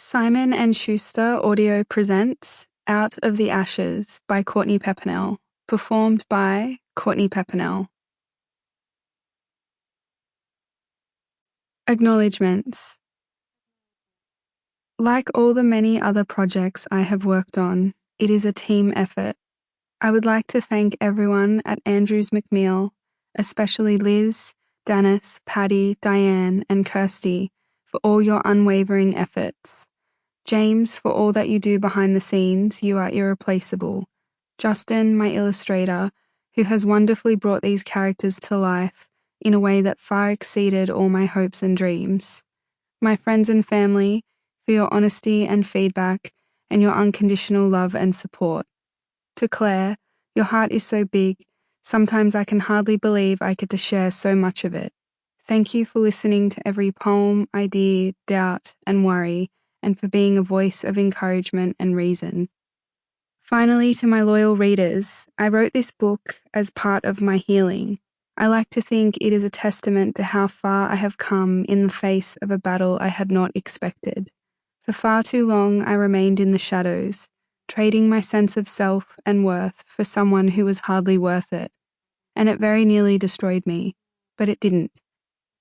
Simon and Schuster Audio presents Out of the Ashes by Courtney Peppernell, performed by Courtney Peppernell. Acknowledgements. Like all the many other projects I have worked on, it is a team effort. I would like to thank everyone at Andrews McMeel, especially Liz, Dennis, Patty, Diane, and Kirsty, for all your unwavering efforts. James, for all that you do behind the scenes, you are irreplaceable. Justin, my illustrator, who has wonderfully brought these characters to life in a way that far exceeded all my hopes and dreams. My friends and family, for your honesty and feedback and your unconditional love and support. To Claire, your heart is so big, sometimes I can hardly believe I get to share so much of it. Thank you for listening to every poem, idea, doubt, and worry, and for being a voice of encouragement and reason. Finally, to my loyal readers, I wrote this book as part of my healing. I like to think it is a testament to how far I have come in the face of a battle I had not expected. For far too long, I remained in the shadows, trading my sense of self and worth for someone who was hardly worth it. And it very nearly destroyed me, but it didn't,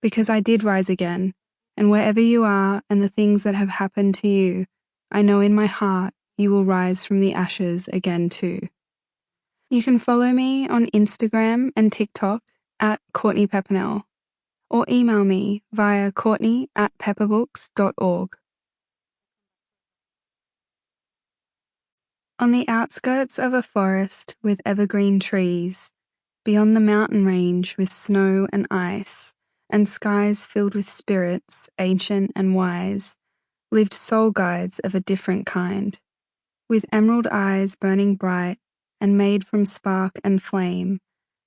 because I did rise again. And wherever you are and the things that have happened to you, I know in my heart you will rise from the ashes again too. You can follow me on Instagram and TikTok at Courtney Peppernell, or email me via courtney@pepperbooks.org. On the outskirts of a forest with evergreen trees, beyond the mountain range with snow and ice, and skies filled with spirits, ancient and wise, lived soul guides of a different kind, with emerald eyes burning bright and made from spark and flame,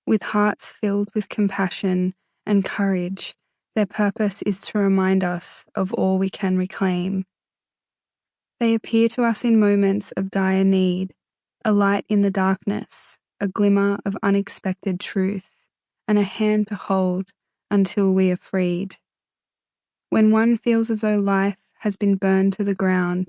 with hearts filled with compassion and courage. Their purpose is to remind us of all we can reclaim. They appear to us in moments of dire need, a light in the darkness, a glimmer of unexpected truth, and a hand to hold until we are freed. When one feels as though life has been burned to the ground,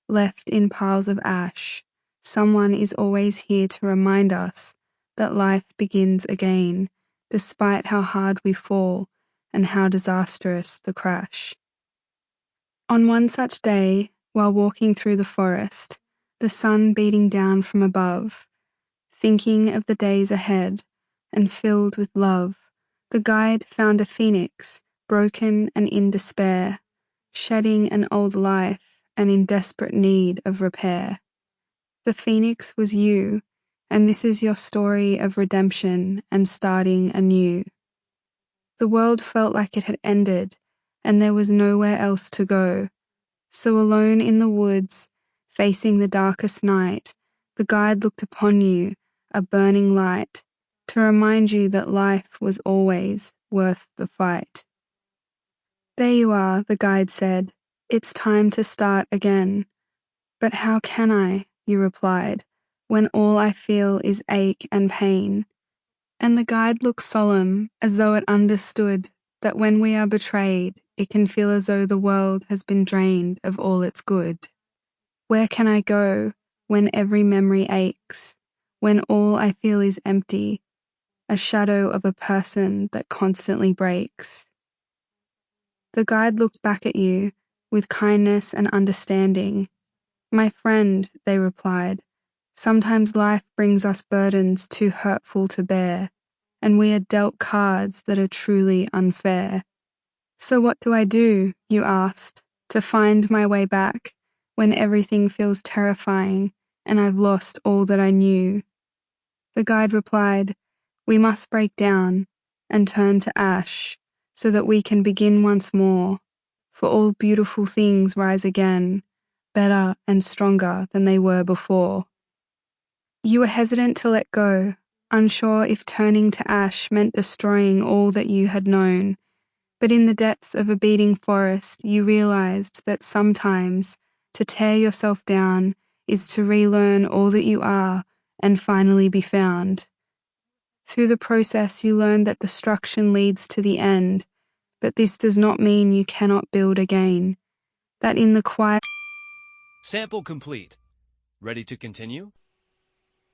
left in piles of ash, someone is always here to remind us that life begins again, despite how hard we fall and how disastrous the crash. On one such day, while walking through the forest, the sun beating down from above, thinking of the days ahead and filled with love, the guide found a phoenix, broken and in despair, shedding an old life and in desperate need of repair. The phoenix was you, and this is your story of redemption and starting anew. The world felt like it had ended, and there was nowhere else to go. So alone in the woods, facing the darkest night, the guide looked upon you, a burning light, to remind you that life was always worth the fight. There you are, the guide said. It's time to start again. But how can I, you replied, when all I feel is ache and pain? And the guide looked solemn, as though it understood that when we are betrayed, it can feel as though the world has been drained of all its good. Where can I go when every memory aches, when all I feel is empty, a shadow of a person that constantly breaks? The guide looked back at you with kindness and understanding. My friend, they replied, sometimes life brings us burdens too hurtful to bear, and we are dealt cards that are truly unfair. So what do I do, you asked, to find my way back when everything feels terrifying and I've lost all that I knew? The guide replied, we must break down and turn to ash so that we can begin once more, for all beautiful things rise again, better and stronger than they were before. You were hesitant to let go, unsure if turning to ash meant destroying all that you had known. But in the depths of a beating forest, you realized that sometimes to tear yourself down is to relearn all that you are and finally be found. Through the process, you learn that destruction leads to the end, but this does not mean you cannot build again. That in the quiet Sample complete. Ready to continue?